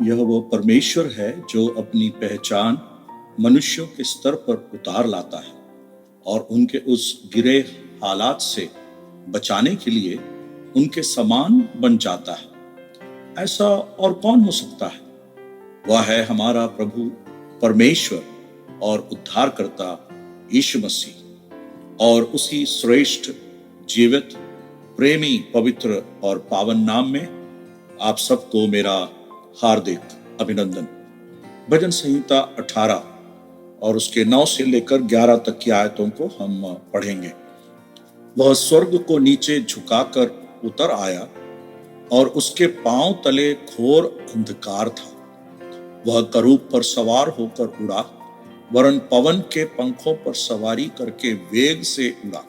यह वो परमेश्वर है जो अपनी पहचान मनुष्यों के स्तर पर उतार लाता है और उनके उस गिरे हालात से बचाने के लिए उनके समान बन जाता है। ऐसा और कौन हो सकता है? वह है हमारा प्रभु परमेश्वर और उद्धारकर्ता यीशु मसीह। और उसी श्रेष्ठ, जीवित, प्रेमी, पवित्र और पावन नाम में आप सबको मेरा हार्दिक अभिनंदन। भजन संहिता 18 और उसके 9 से लेकर 11 तक की आयतों को हम पढ़ेंगे। वह स्वर्ग को नीचे झुकाकर उतर आया और उसके पांव तले घोर अंधकार था। वह करूब पर सवार होकर उड़ा, वरन पवन के पंखों पर सवारी करके वेग से उड़ा।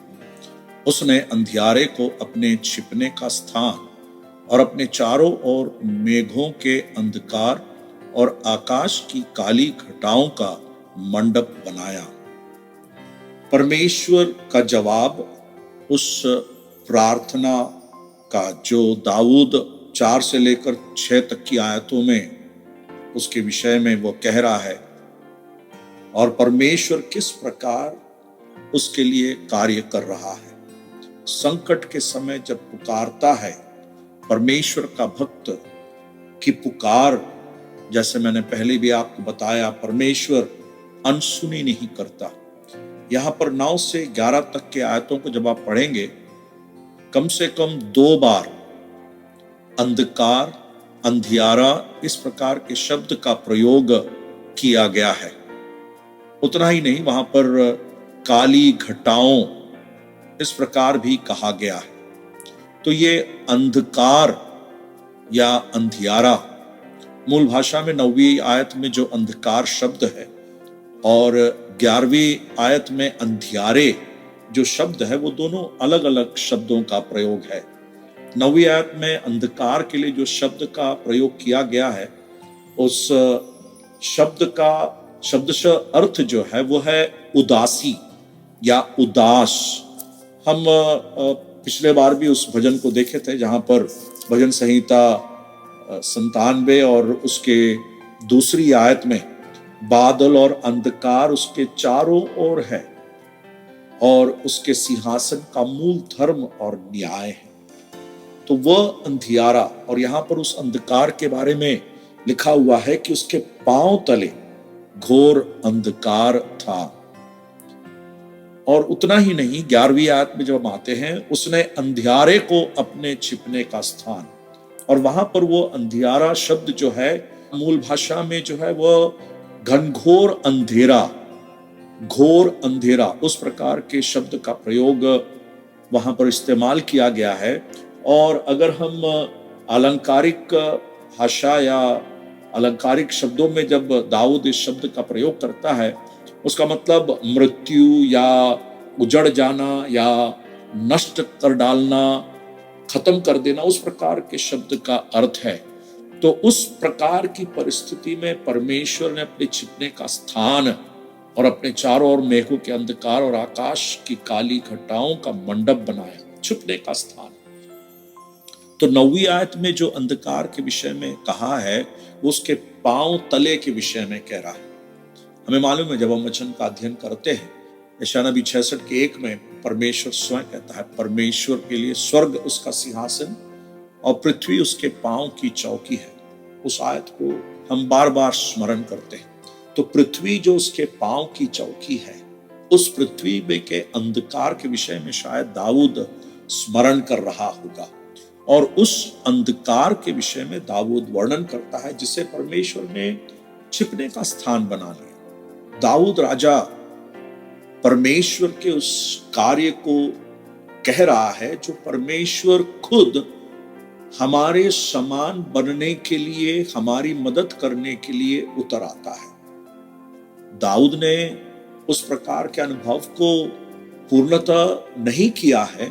उसने अंधियारे को अपने छिपने का स्थान और अपने चारों ओर मेघों के अंधकार और आकाश की काली घटाओं का मंडप बनाया। परमेश्वर का जवाब उस प्रार्थना का जो दाऊद 4 से लेकर 6 तक की आयतों में उसके विषय में वो कह रहा है, और परमेश्वर किस प्रकार उसके लिए कार्य कर रहा है। संकट के समय जब पुकारता है, परमेश्वर का भक्त की पुकार, जैसे मैंने पहले भी आपको बताया, परमेश्वर अनसुनी नहीं करता। यहां पर 9 से 11 तक के आयतों को जब आप पढ़ेंगे, कम से कम 2 बार अंधकार, अंधियारा, इस प्रकार के शब्द का प्रयोग किया गया है। उतना ही नहीं, वहां पर काली घटाओं इस प्रकार भी कहा गया है। तो ये अंधकार या अंधियारा मूल भाषा में 9वीं आयत में जो अंधकार शब्द है और 11वीं आयत में अंधियारे जो शब्द है, वो दोनों अलग अलग शब्दों का प्रयोग है। 9वीं आयत में अंधकार के लिए जो शब्द का प्रयोग किया गया है, उस शब्द का शब्दशः अर्थ जो है वो है उदासी या उदास। हम पिछले बार भी उस भजन को देखे थे जहां पर भजन संहिता 97 और उसके 2री आयत में बादल और अंधकार उसके चारों ओर है और उसके सिंहासन का मूल धर्म और न्याय है। तो वह अंधियारा, और यहां पर उस अंधकार के बारे में लिखा हुआ है कि उसके पांव तले घोर अंधकार था। और उतना ही नहीं, 11वीं आयत में जब हम आते हैं, उसने अंधियारे को अपने छिपने का स्थान, और वहां पर वो अंधियारा शब्द जो है मूल भाषा में जो है वह घनघोर अंधेरा, घोर अंधेरा, उस प्रकार के शब्द का प्रयोग वहां पर इस्तेमाल किया गया है। और अगर हम अलंकारिक भाषा या अलंकारिक शब्दों में जब दाऊद इस शब्द का प्रयोग करता है, उसका मतलब मृत्यु या उजड़ जाना या नष्ट कर डालना, खत्म कर देना, उस प्रकार के शब्द का अर्थ है। तो उस प्रकार की परिस्थिति में परमेश्वर ने अपने छिपने का स्थान और अपने चारों ओर मेघों के अंधकार और आकाश की काली घटाओं का मंडप बनाया, छिपने का स्थान। तो 9वीं आयत में जो अंधकार के विषय में कहा है, वो उसके पांव तले के विषय में कह रहा है। हमें मालूम है, जब हम वचन का अध्ययन करते हैं, यशायाह नबी 66 के 1 में परमेश्वर स्वयं कहता है, परमेश्वर के लिए स्वर्ग उसका सिंहासन और पृथ्वी उसके पांव की चौकी है। उस आयत को हम बार बार स्मरण करते हैं। तो पृथ्वी जो उसके पांव की चौकी है, उस पृथ्वी में के अंधकार के विषय में शायद दाऊद स्मरण कर रहा होगा, और उस अंधकार के विषय में दाऊद वर्णन करता है जिसे परमेश्वर ने छिपने का स्थान बना लिया। दाऊद राजा परमेश्वर के उस कार्य को कह रहा है जो परमेश्वर खुद हमारे समान बनने के लिए, हमारी मदद करने के लिए उतर आता है। दाऊद ने उस प्रकार के अनुभव को पूर्णतः नहीं किया है,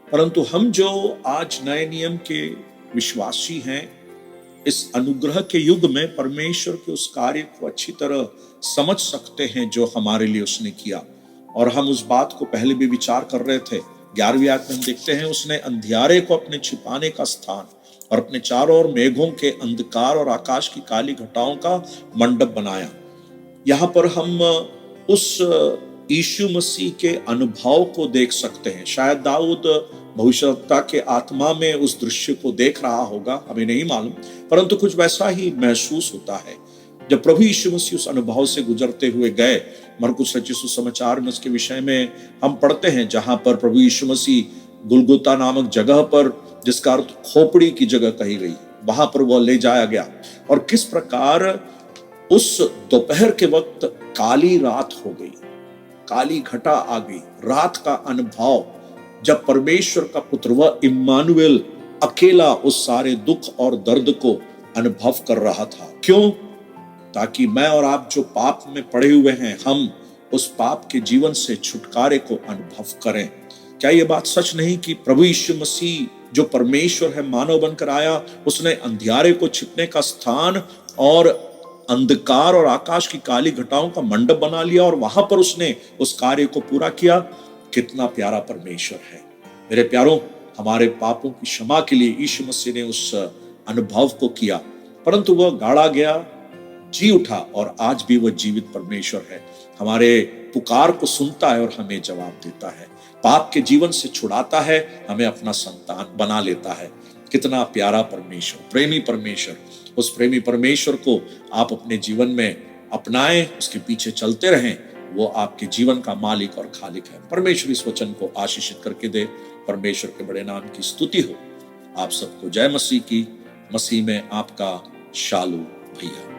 परंतु हम जो आज नए नियम के विश्वासी हैं, इस अनुग्रह के युग में परमेश्वर के उस कार्य को अच्छी तरह समझ सकते हैं जो हमारे लिए उसने किया। और हम उस बात को पहले भी विचार कर रहे थे। 11वीं आयत में हम देखते हैं, उसने अंधियारे को अपने छिपाने का स्थान और अपने चारों ओर मेघों के अंधकार और आकाश की काली घटाओं का मंडप बनाया। यहाँ पर हम उस यीशु मसीह के अनुभव को देख सकते हैं। शायद दाऊद भविष्यवक्ता के आत्मा में उस दृश्य को देख रहा होगा, हमें नहीं मालूम, परंतु कुछ वैसा ही महसूस होता है। जब प्रभु यीशु मसीह उस अनुभव से गुजरते हुए गए, मरकुस रचित सुसमाचार में उसके विषय में हम पढ़ते हैं, जहां पर प्रभु यीशु मसीह गुलगुता नामक जगह पर, जिसका अर्थ खोपड़ी की जगह कही गई, वहां पर वह ले जाया गया। और किस प्रकार उस दोपहर के वक्त काली रात हो गई, काली घटा आ गई, रात का अनुभव, जब परमेश्वर का पुत्र वह इम्मानुएल अकेला उस सारे दुख और दर्द को अनुभव कर रहा था। क्यों? ताकि मैं और आप जो पाप में पड़े हुए हैं, हम उस पाप के जीवन से छुटकारे को अनुभव करें। क्या यह बात सच नहीं कि प्रभु यीशु मसीह जो परमेश्वर है मानव बनकर आया, उसने अंधियारे को छिपने का स्थान और अंधकार और आकाश की काली घटाओं का मंडप बना लिया और वहां पर उसने उस कार्य को पूरा किया। कितना प्यारा परमेश्वर है। मेरे प्यारों, हमारे पापों की क्षमा के लिए यीशु मसीह ने उस अनुभव को किया, परंतु वह गाड़ा गया, जी उठा और आज भी वह जीवित परमेश्वर है। हमारे पुकार को सुनता है और हमें जवाब देता है, पाप के जीवन से छुड़ाता है, हमें अपना संतान बना लेता है। कितना प्यारा परमेश्वर, प्रेमी परमेश्वर। उस प्रेमी परमेश्वर को आप अपने जीवन में अपनाएं, उसके पीछे चलते रहें। वो आपके जीवन का मालिक और खालिक है। परमेश्वर इस वचन को आशीषित करके दे। परमेश्वर के बड़े नाम की स्तुति हो। आप सबको जय मसीह की। मसीह में आपका शालू भैया।